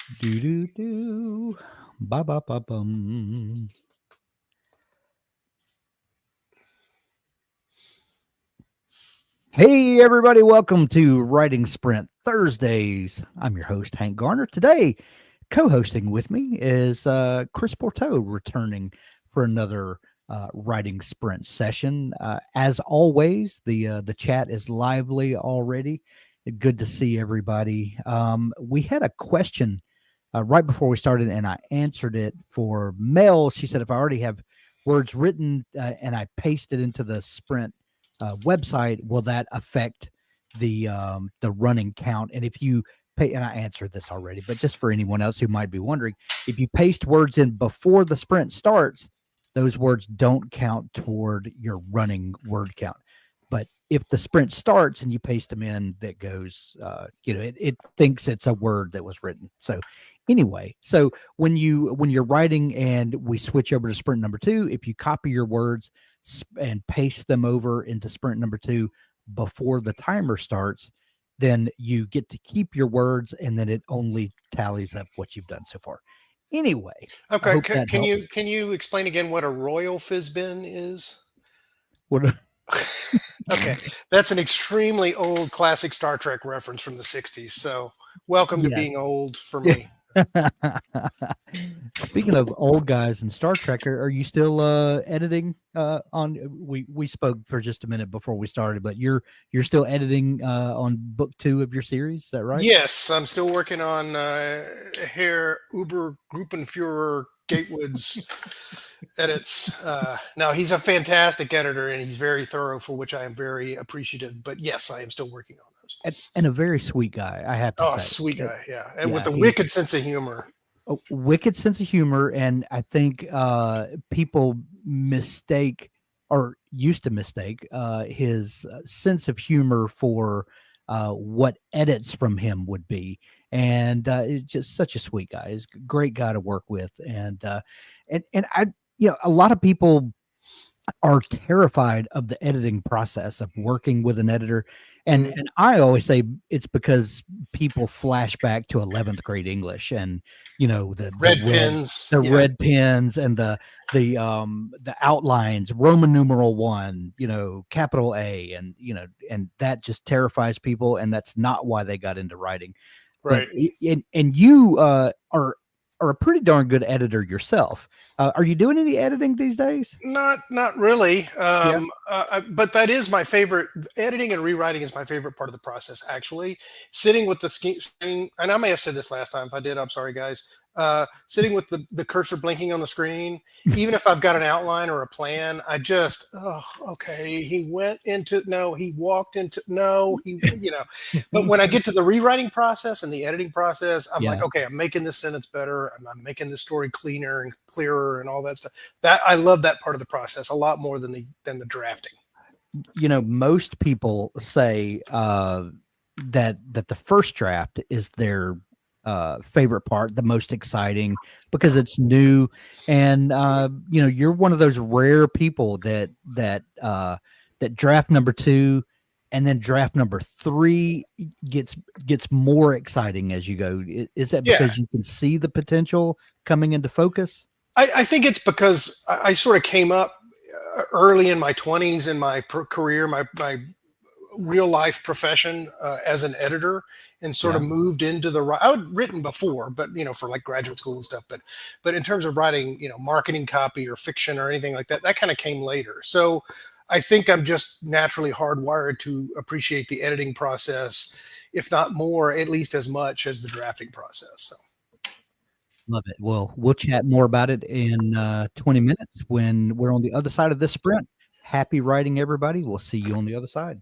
Do do do. Ba ba ba bum. Hey everybody, welcome to Writing Sprint Thursdays. I'm your host Hank Garner. Today, co-hosting with me is Chris Porto, returning for another Writing Sprint session. As always, the chat is lively already. Good to see everybody. We had a question right before we started, and I answered it for Mel. She said if I already have words written and I paste it into the Sprint website, will that affect the running count? And if you pay, and I answered this already, but just for anyone else who might be wondering, if you paste words in before the sprint starts, those words don't count toward your running word count. But if the sprint starts and you paste them in, that goes, it thinks it's a word that was written. So anyway, so when you're writing and we switch over to sprint number 2, if you copy your words and paste them over into sprint number 2 before the timer starts, then you get to keep your words and then it only tallies up what you've done so far. Anyway, I Okay, hope that can you helps. can you explain again what a royal fizbin is? What Okay, that's an extremely old classic Star Trek reference from the '60s. So, welcome to yeah. being old for me. Speaking of old guys and Star Trek, are you still editing on we spoke for just a minute before we started, but you're still editing on book 2 of your series, is that right? Yes, I'm still working on Herr Gruppenführer Gatewood's edits. Now, he's a fantastic editor and he's very thorough, for which I am very appreciative. But yes, I am still working on those. And a very sweet guy, I have to Oh, say. sweet guy, yeah, and with Yeah, a he's wicked sense of humor. a wicked sense of humor, and I think people mistake or used to mistake his sense of humor for what edits from him would be, and it's just such a sweet guy. He's a great guy to work with, and I, a lot of people are terrified of the editing process of working with an editor. And Mhm. and I always say it's because people flash back to 11th grade English and the Red red pins, the yeah. red pens and the outlines, Roman numeral 1, capital A, and that just terrifies people, and that's not why they got into writing. But Right. and you are a pretty darn good editor yourself. Are you doing any editing these days? Not really. Yeah. But that is my favorite. Editing and rewriting is my favorite part of the process. Actually, sitting with the screen, and I may have said this last time. If I did, I'm sorry, guys. Sitting with the cursor blinking on the screen, even if I've got an outline or a plan, I just, oh, okay. He went into no, he walked into no, he. But when I get to the rewriting process and the editing process, I'm like, Yeah. okay, I'm making this sentence better. I'm making this story cleaner and clearer and all that stuff. That I love that part of the process a lot more than the drafting. Most people say that the first draft is their favorite part, the most exciting because it's new, and you're one of those rare people that draft number 2 and then draft number 3 gets gets more exciting as you go. Is that Yeah, because you can see the potential coming into focus? I think it's because I sort of came up early in my 20s in my career, my real life profession as an editor, and sort Yeah. of moved into I had written before, but for like graduate school and stuff. But in terms of writing, marketing copy or fiction or anything like that, that kind of came later. So I think I'm just naturally hardwired to appreciate the editing process, if not more, at least as much as the drafting process. So. Love it. Well, we'll chat more about it in 20 minutes when we're on the other side of this sprint. Happy writing, everybody. We'll see you on the other side.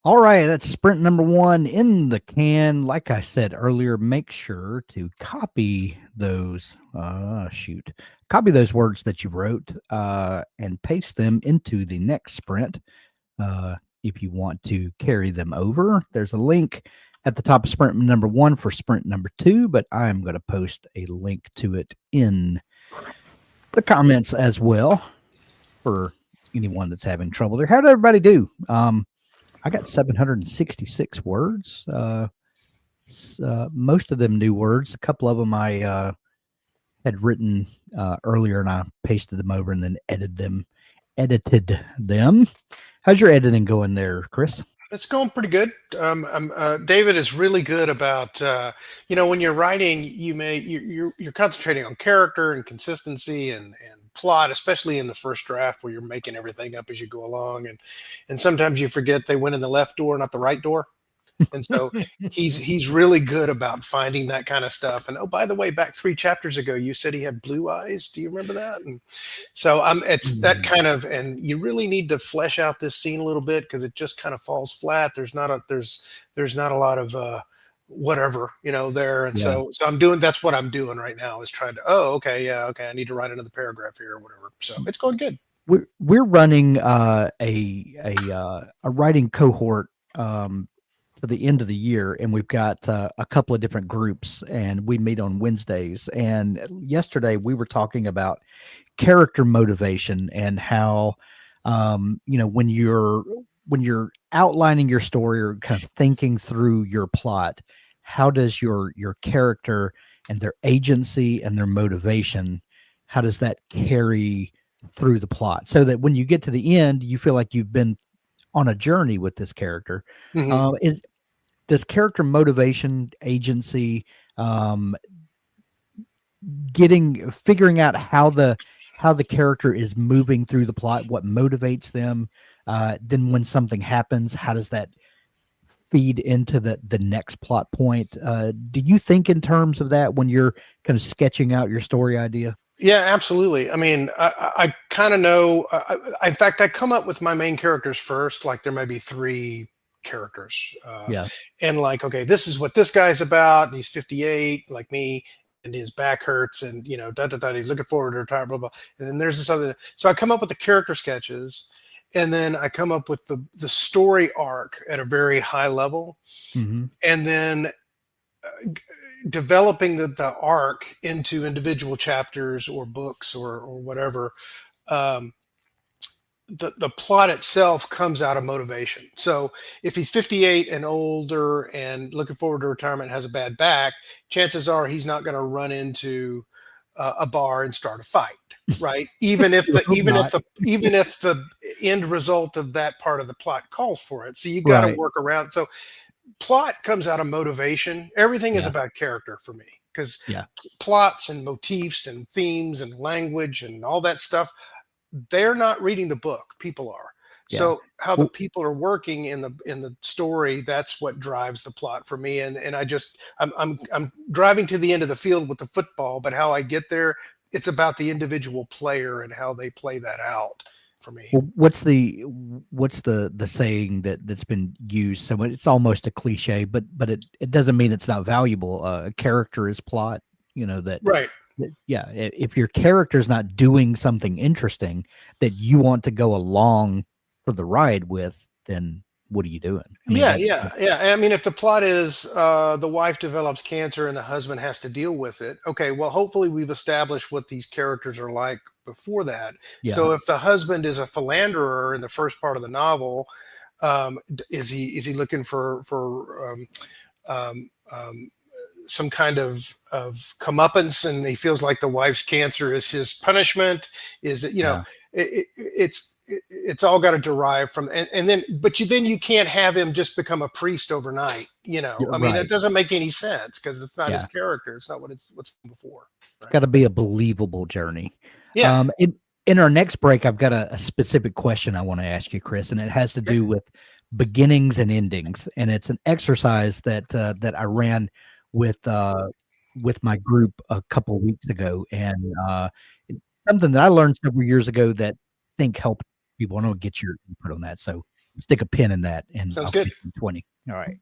All right, that's sprint number 1 in the can. Like I said earlier, make sure to copy those copy those words that you wrote and paste them into the next sprint. If you want to carry them over, there's a link at the top of sprint number 1 for sprint number 2, but I'm going to post a link to it in the comments as well for anyone that's having trouble there. How did everybody do? I got 766 words. Most of them new words. A couple of them I had written earlier, and I pasted them over and then edited them. How's your editing going there, Chris? It's going pretty good. David is really good about when you're writing, you're concentrating on character and consistency and plot, especially in the first draft where you're making everything up as you go along, and sometimes you forget they went in the left door, not the right door. And so he's really good about finding that kind of stuff. And oh, by the way, back 3 chapters ago, you said he had blue eyes. Do you remember that? And so it's that kind of, and you really need to flesh out this scene a little bit because it just kind of falls flat. There's not a lot of whatever there, and so that's what I'm doing right now is trying to I need to write another paragraph here or whatever. So it's going good. We're running a writing cohort to the end of the year, and we've got a couple of different groups, and we meet on Wednesdays. And yesterday we were talking about character motivation and how when you're outlining your story or kind of thinking through your plot, how does your character and their agency and their motivation, how does that carry through the plot so that when you get to the end you feel like you've been on a journey with this character? Does character motivation, agency, figuring out how the character is moving through the plot, what motivates them, then when something happens, how does that feed into the next plot point? Do you think in terms of that when you're kind of sketching out your story idea? Yeah, absolutely. I mean, I kind of know. In fact, I come up with my main characters first. Like there may be 3 characters. And like, okay, this is what this guy's about. And he's 58, like me, and his back hurts, and he's looking forward to retire, blah blah. And then there's this other. So I come up with the character sketches, and then I come up with the story arc at a very high level, and then developing the arc into individual chapters or books or whatever. The plot itself comes out of motivation. So if he's 58 and older and looking forward to retirement, has a bad back, chances are he's not going to run into a bar and start a fight, right? Even if the end result of that part of the plot calls for it. So you got to work around. So plot comes out of motivation. Everything is about character for me because plots and motifs and themes and language and all that stuff, they're not reading the book. People are. So how the people are working in the story, that's what drives the plot for me. And I'm driving to the end of the field with the football, but how I get there, it's about the individual player and how they play that out for me. Well, what's the saying that's been used? So it's almost a cliche, but it doesn't mean it's not valuable. A character is plot. Right. If your character is not doing something interesting that you want to go along for the ride with, then what are you doing? I mean, if the plot is the wife develops cancer and the husband has to deal with it, okay, well, hopefully we've established what these characters are like before that. So if the husband is a philanderer in the first part of the novel, is he looking for some kind of comeuppance, and he feels like the wife's cancer is his punishment? Is it it's all got to derive from, and then you can't have him just become a priest overnight. I mean, it doesn't make any sense because it's not his character. It's not what's before. It's got to be a believable journey. In our next break, I've got a specific question I want to ask you, Chris, and it has to do with beginnings and endings, and it's an exercise that I ran with my group a couple of weeks ago, and it's something that I learned several years ago that I think helped people. I want to get your input on that. So stick a pin in that, and Sounds I'll good. see you in 20. All right.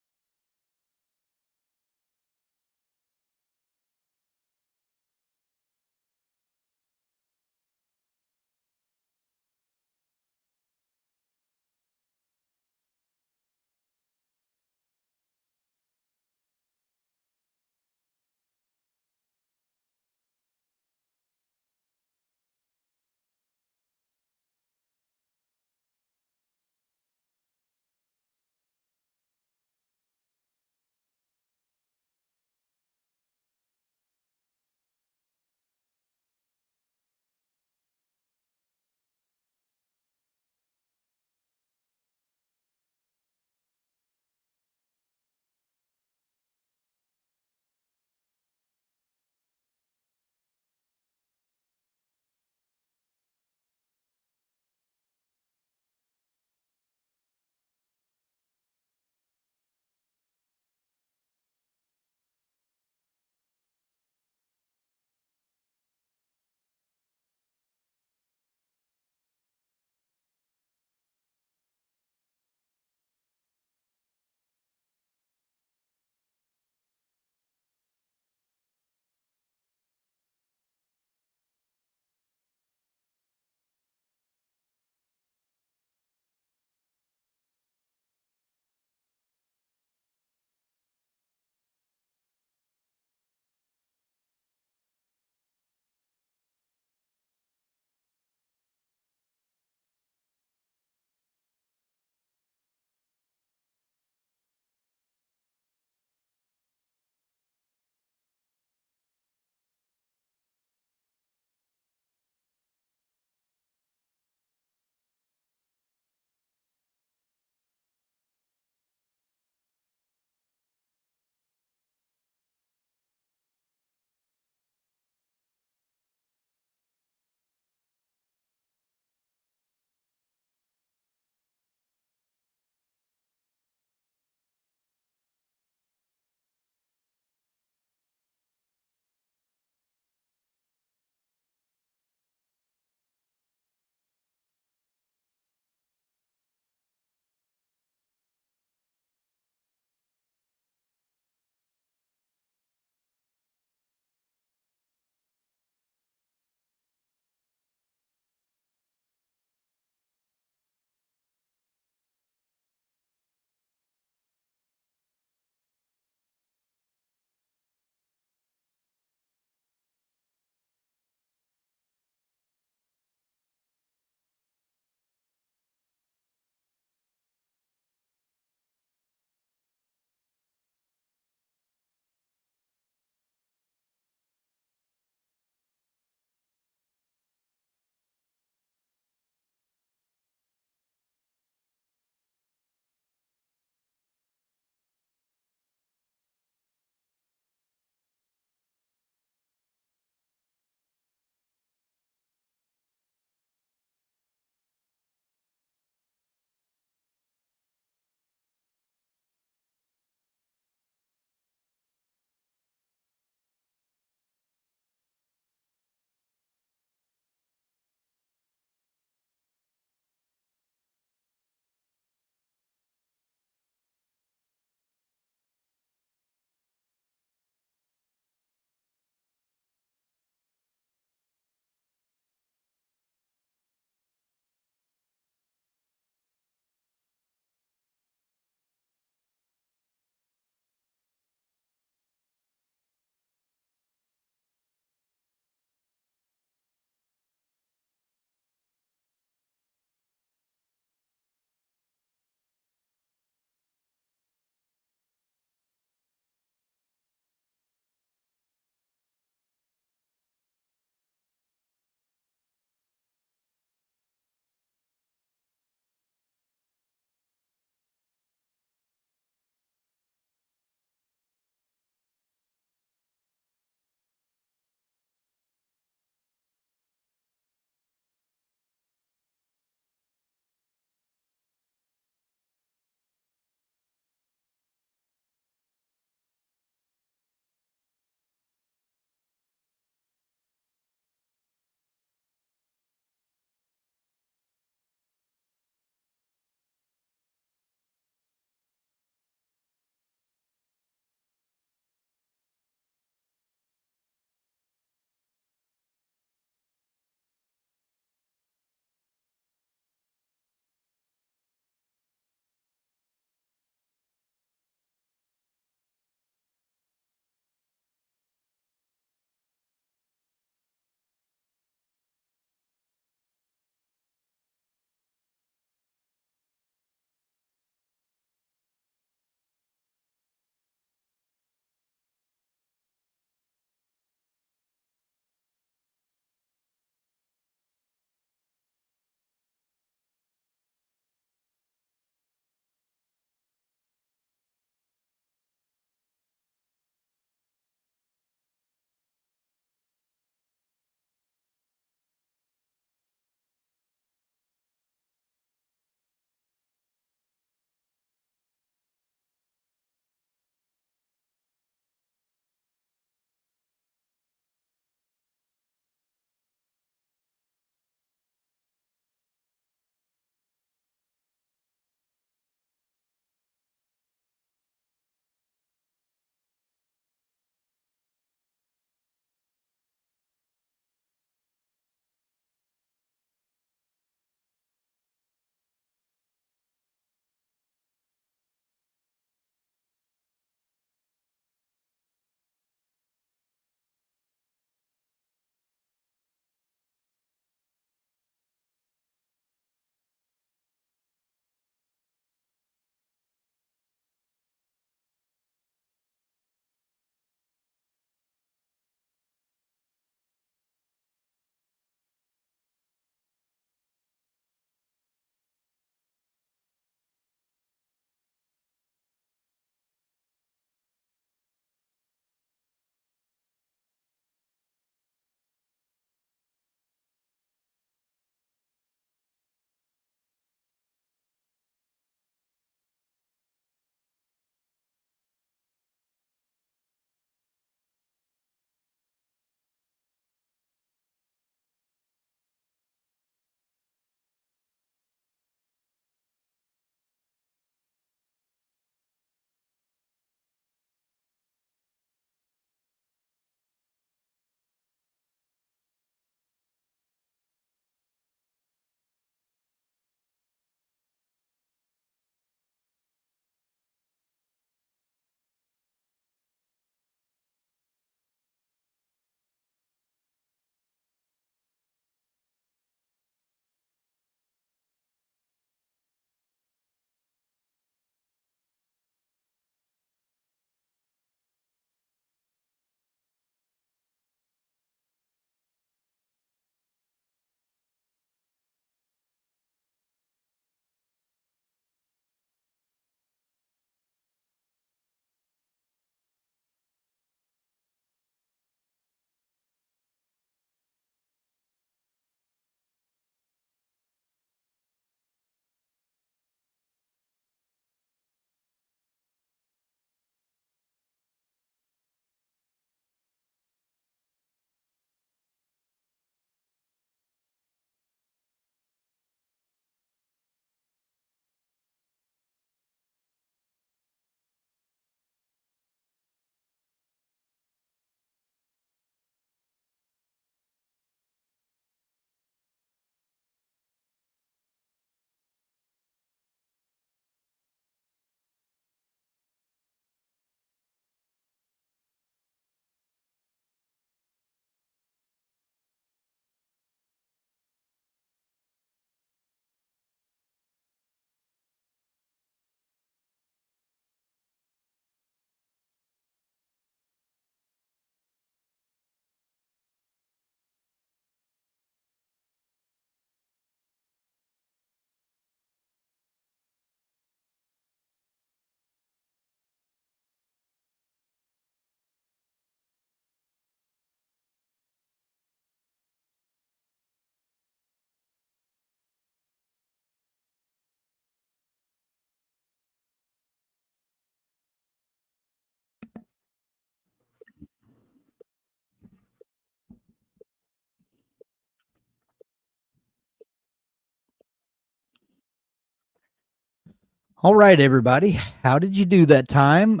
All right, everybody. How did you do that time?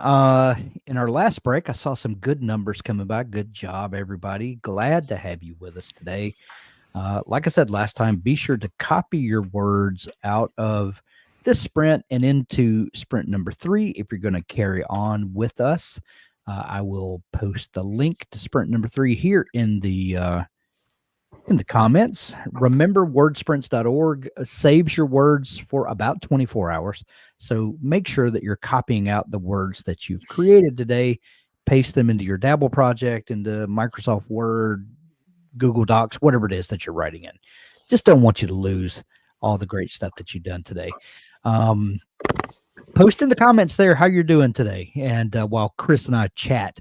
In our last break, I saw some good numbers coming by. Good job, everybody. Glad to have you with us today. Like I said last time, be sure to copy your words out of this sprint and into sprint number 3 if you're going to carry on with us. I will post the link to sprint number 3 here in the comments. Remember, wordsprints.org saves your words for about 24 hours. So make sure that you're copying out the words that you've created today, paste them into your Dabble project, into Microsoft Word, Google Docs, whatever it is that you're writing in. Just don't want you to lose all the great stuff that you've done today. Post in the comments there how you're doing today. And while Chris and I chat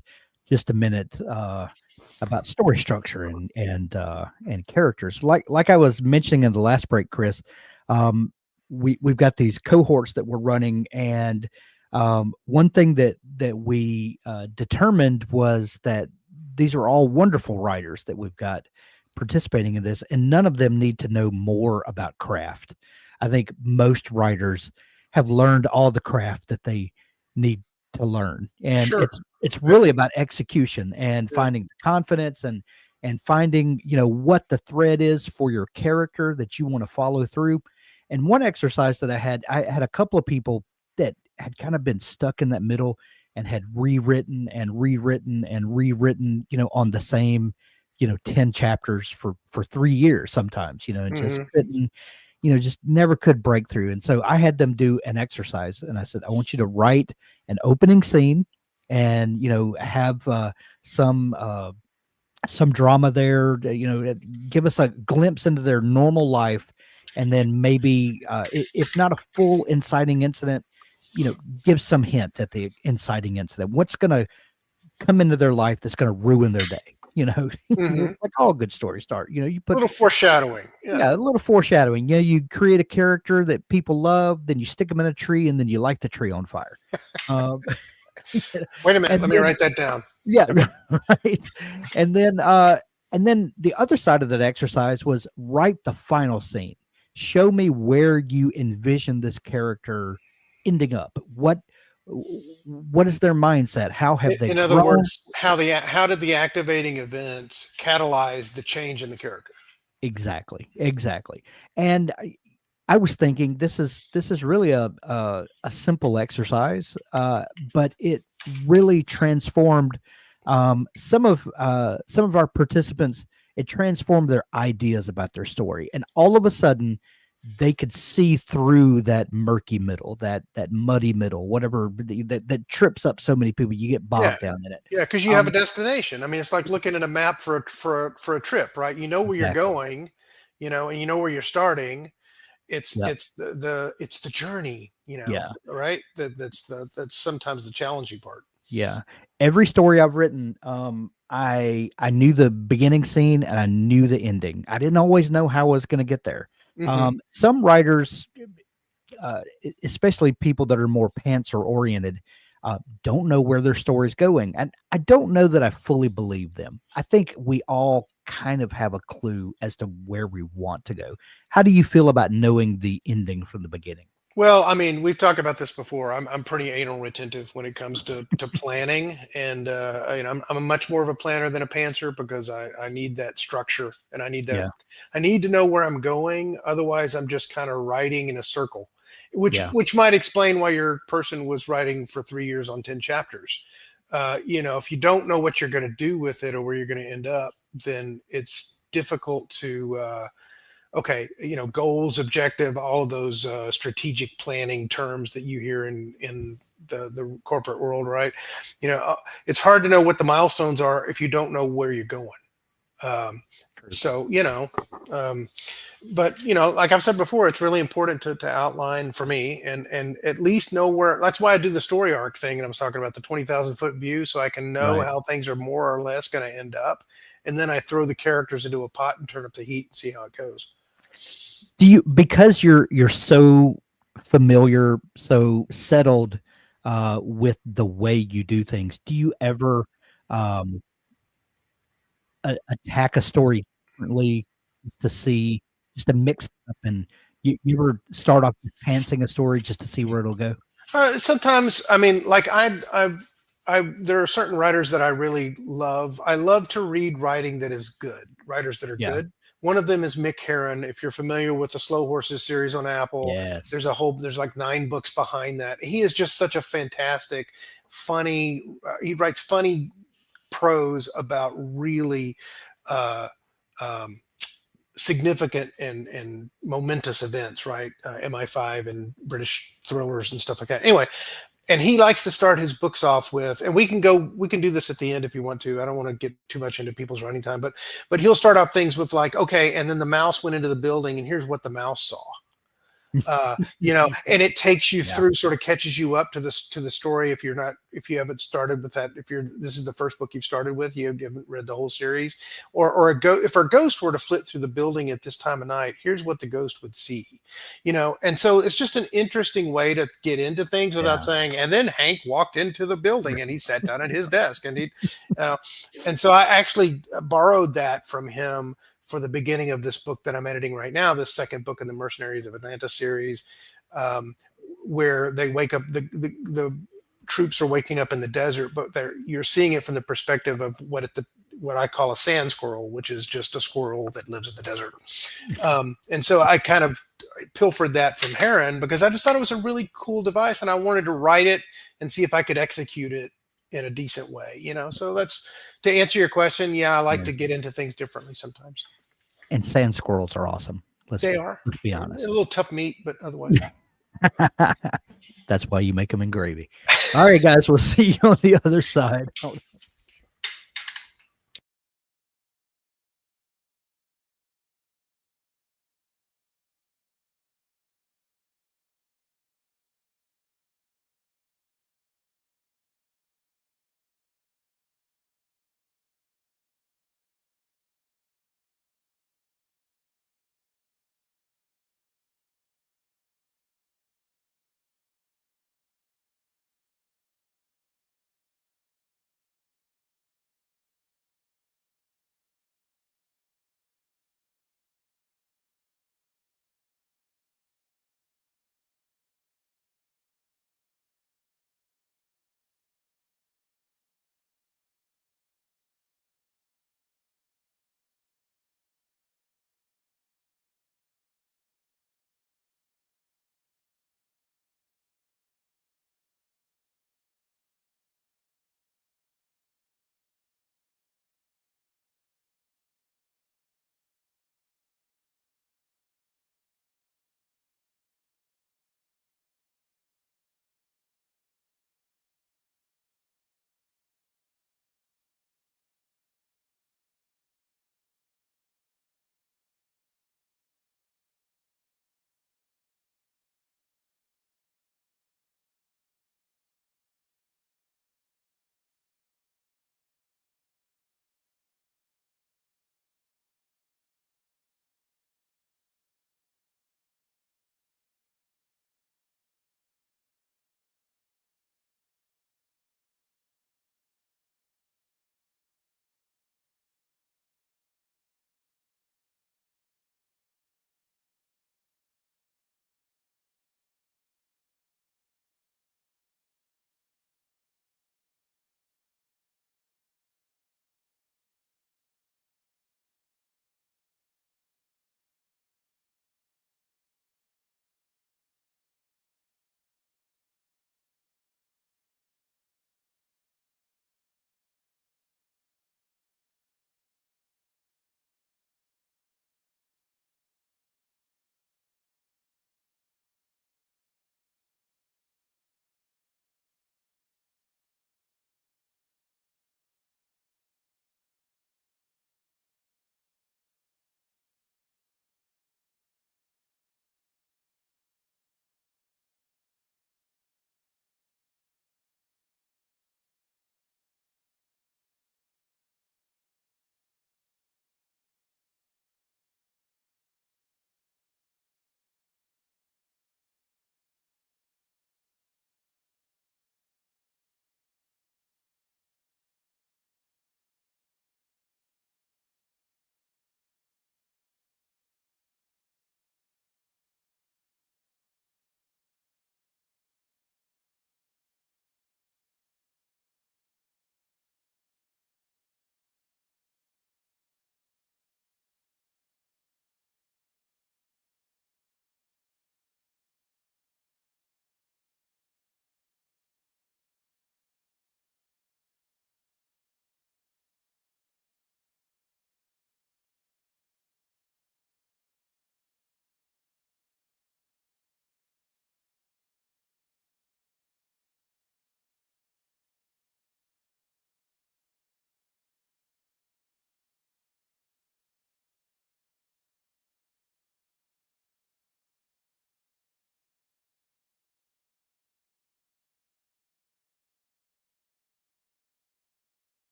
just a minute, about story structure and characters. Like I was mentioning in the last break, Chris, we've got these cohorts that we're running, and one thing that we determined was that these are all wonderful writers that we've got participating in this, and none of them need to know more about craft. I think most writers have learned all the craft that they need to learn, and Sure. it's really about execution and Yeah. finding confidence and finding what the thread is for your character that you want to follow through. And one exercise that I had a couple of people that had kind of been stuck in that middle and had rewritten and rewritten and rewritten on the same 10 chapters for 3 years sometimes, and just Hmm. couldn't, just never could break through. And so I had them do an exercise, and I said, I want you to write an opening scene and have some drama there, give us a glimpse into their normal life, and then maybe if not a full inciting incident, give some hint at the inciting incident. What's going to come into their life that's going to ruin their day? Hmm. Like all good stories start. You A put little foreshadowing. Yeah. yeah, a little foreshadowing. You create a character that people love, then you stick them in a tree, and then you light the tree on fire. Um, Wait a minute. and Let me then write that down. yeah, Yep. right. And then the other side of that exercise was write the final scene. Show me where you envision this character ending up. What is their mindset? How have they In other grown? words, how did the activating event catalyze the change in the character? Exactly, exactly. And I was thinking this is really a simple exercise, but it really transformed some of our participants. It transformed their ideas about their story, and all of a sudden, they could see through that murky middle, that muddy middle, whatever that trips up so many people. You get Yeah. bogged down in it. Yeah, because you have a Um, destination. I mean, it's like looking at a map for a trip, right? You know where you're exactly. going, and you know where you're starting. It's Yeah. it's the journey, Yeah. right? That's sometimes the challenging part. Yeah. Every story I've written, I knew the beginning scene and I knew the ending. I didn't always know how I was going to get there. Hmm. Some writers, especially people that are more pantser oriented, don't know where their story's going, and I don't know that I fully believe them. I think we all kind of have a clue as to where we want to go. How do you feel about knowing the ending from the beginning? Well, I mean, we've talked about this before. I'm pretty anal retentive when it comes to planning, and I'm much more of a planner than a pantser because I need that structure and Yeah. I need to know where I'm going. Otherwise, I'm just kind of writing in a circle, which Yeah. which might explain why your person was writing for 3 years on 10 chapters. If you don't know what you're going to do with it or where you're going to end up, then it's difficult to. Okay, goals, objective, all of those strategic planning terms that you hear in the corporate world, right? It's hard to know what the milestones are if you don't know where you're going. Um, True. so um, but like I've said before, it's really important to outline for me and at least know where. That's why I do the story arc thing, and I was talking about the 20,000 foot view, so I can know Right. how things are more or less going to end up, and then I throw the characters into a pot and turn up the heat and see how it goes. Do you, because you're so familiar, so settled with the way you do things, do you ever um attack a story differently to see, just to mix it up and You ever start off pantsing a story just to see where it'll go? Sometimes, I mean, like there are certain writers that I really love. I love to read writing that is good, writers that are Yeah. good. One of them is Mick Herron. If you're familiar with the Slow Horses series on Apple, Yes. there's like 9 books behind that. He is just such a fantastic, funny. He writes funny prose about really uh, um, significant and momentous events, right? MI5 and British thrillers and stuff like that. Anyway, and he likes to start his books off with, and we can do this at the end if you want to. I don't want to get too much into people's running time, but he'll start off things with like, okay, and then the mouse went into the building, and here's what the mouse saw. And it takes you Yeah. through, sort of catches you up to the story. If you haven't started with that, this is the first book you've started with, you haven't read the whole series, if a ghost were to flit through the building at this time of night, here's what the ghost would see, and so it's just an interesting way to get into things without Yeah. saying, and then Hank walked into the building and he sat down at his desk and so I actually borrowed that from him for the beginning of this book that I'm editing right now, this second book in the Mercenaries of Atlanta series, um, where they wake up, the troops are waking up in the desert, but you're seeing it from the perspective of what I call a sand squirrel, which is just a squirrel that lives in the desert. And so I kind of pilfered that from Heron because I just thought it was a really cool device, and I wanted to write it and see if I could execute it in a decent way. So that's to answer your question. Yeah, I like Yeah. to get into things differently sometimes. And sand squirrels are awesome. They are. Let's be They're a honest. little tough meat, but otherwise. That's why you make them in gravy. All right, guys, we'll see you on the other side.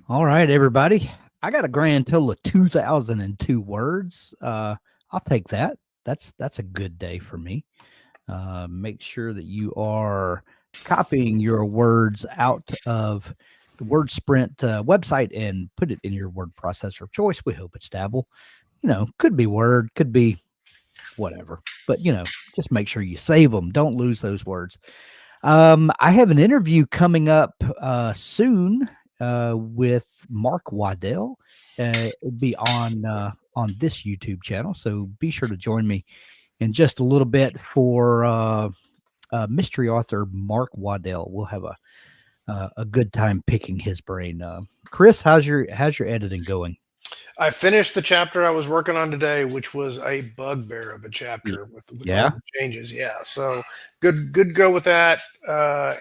All right, everybody. I got a grand total of 2002 words. I'll take that. That's a good day for me. Make sure that you are copying your words out of the Word Sprint website and put it in your word processor of choice. We hope it's Dabble. Could be Word, could be whatever. But just make sure you save them. Don't lose those words. I have an interview coming up soon with Mark Waddell. It'll be on this YouTube channel, so be sure to join me in just a little bit for mystery author Mark Waddell. We'll have a good time picking his brain. Chris, how's your editing going? I finished the chapter I was working on today, which was a bugbear of a chapter with Yeah. all the changes. Yeah, so good go with that,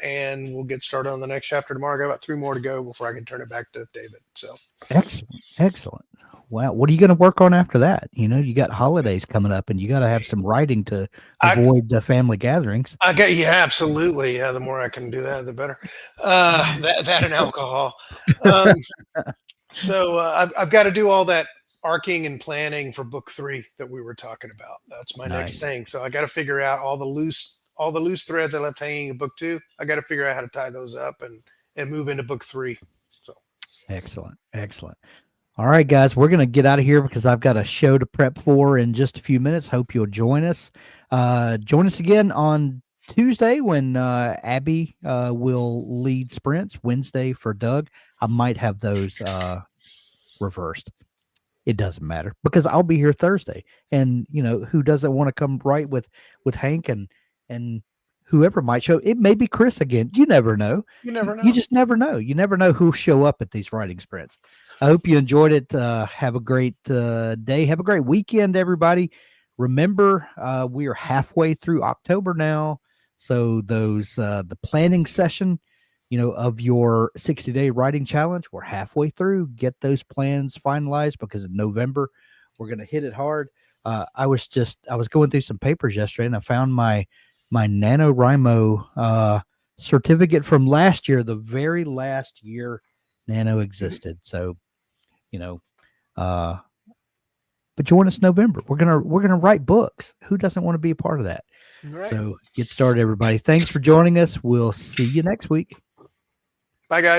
and we'll get started on the next chapter tomorrow. I got about 3 more to go before I can turn it back to David. So excellent. Wow, what are you going to work on after that? You got holidays coming up, and you got to have some writing to avoid the family gatherings. Absolutely. Yeah, the more I can do that, the better. That and alcohol. So I've got to do all that arcing and planning for book 3 that we were talking about. That's my next thing. So I got to figure out all the loose threads I left hanging in book 2. I got to figure out how to tie those up and move into book 3. So excellent. All right, guys, we're going to get out of here because I've got a show to prep for in just a few minutes. Hope you'll join us. Join us again on Tuesday when Abby will lead sprints. Wednesday for Doug. I might have those reversed. It doesn't matter because I'll be here Thursday. And, who doesn't want to come right with Hank and whoever might show? It may be Chris again. You never know. You just never know. You never know who'll show up at these writing sprints. I hope you enjoyed it. Have a great day. Have a great weekend, everybody. Remember, we are halfway through October now. So those the planning session, of your 60-day writing challenge, we're halfway through. Get those plans finalized because in November we're going to hit it hard. I was going through some papers yesterday and I found my NaNoWriMo certificate from last year, the very last year Nano existed. So, but join us November. We're gonna write books. Who doesn't want to be a part of that? Right. So get started, everybody. Thanks for joining us. We'll see you next week. Bye, guys.